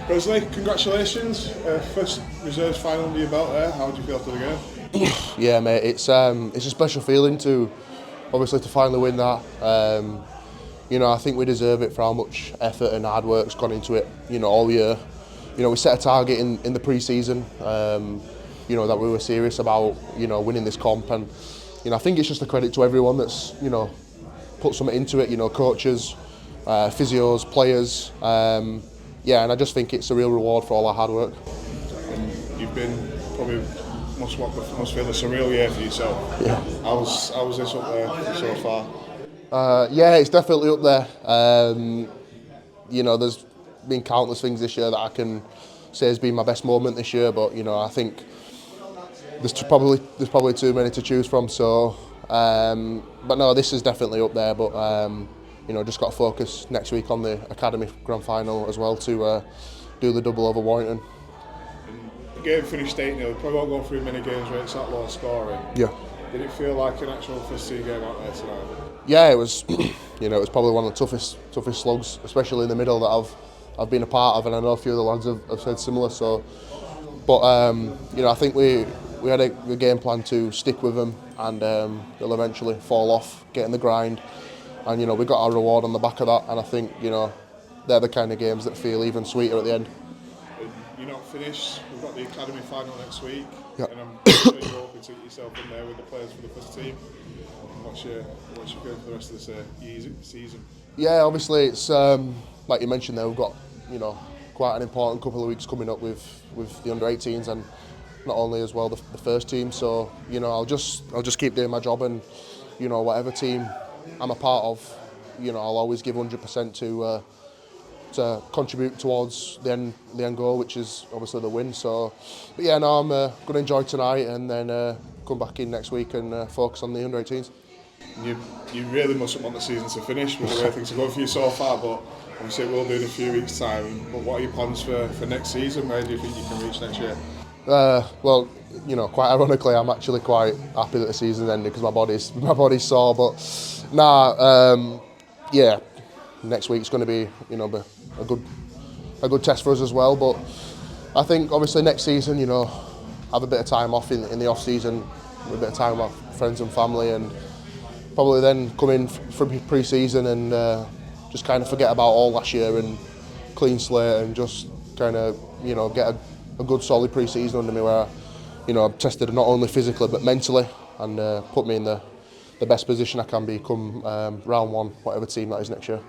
Presley, congratulations. First reserves final under your belt there. How do you feel after the game? Yeah, mate, it's a special feeling to obviously to finally win that. I think we deserve it for how much effort and hard work's gone into it, all year. We set a target in the pre-season, that we were serious about, winning this comp, and I think it's just a credit to everyone that's, put something into it, coaches, physios, players, and I just think it's a real reward for all our hard work. And you've been probably must feel a surreal year for yourself. Yeah. How's this up there so far? Yeah, it's definitely up there. There's been countless things this year that I can say has been my best moment this year, but I think there's probably too many to choose from. So, but no, this is definitely up there. But just got to focus next week on the Academy Grand Final as well to do the double over Warrington. The game finished 8-0. Probably won't go through many games where it's that low scoring. Yeah. Did it feel like an actual first team game out there tonight? Yeah, it was. It was probably one of the toughest slugs, especially in the middle, that I've been a part of, and I know a few of the lads have said similar. So, but I think we had a game plan to stick with them, and they'll eventually fall off, get in the grind, and we got our reward on the back of that. And I think they're the kind of games that feel even sweeter at the end. You're not finished. We've got the Academy final next week, Yep. and I'm sure you're hoping to get yourself in there with the players for the first team. What's your feeling for the rest of the season? Yeah, obviously it's like you mentioned there. We've got quite an important couple of weeks coming up with the under-18s, and not only as well the first team. So I'll just keep doing my job, and whatever team I'm a part of, I'll always give 100% to contribute towards the end goal, which is obviously the win. So, but yeah, no, I'm going to enjoy tonight, and then come back in next week and focus on the under-18s. You really mustn't want the season to finish with the way things are going for you so far, but obviously it will do in a few weeks' time. But what are your plans for next season? Where do you think you can reach next year? Well, quite ironically, I'm actually quite happy that the season's ended because my body's sore. But next week's going to be a good test for us as well. But I think obviously next season, have a bit of time off in the off season, a bit of time off friends and family, and probably then come in for pre-season and just kind of forget about all last year and clean slate, and just kind of get a good solid pre-season under me where I've tested not only physically but mentally, and put me in the best position I can be come round one, whatever team that is next year.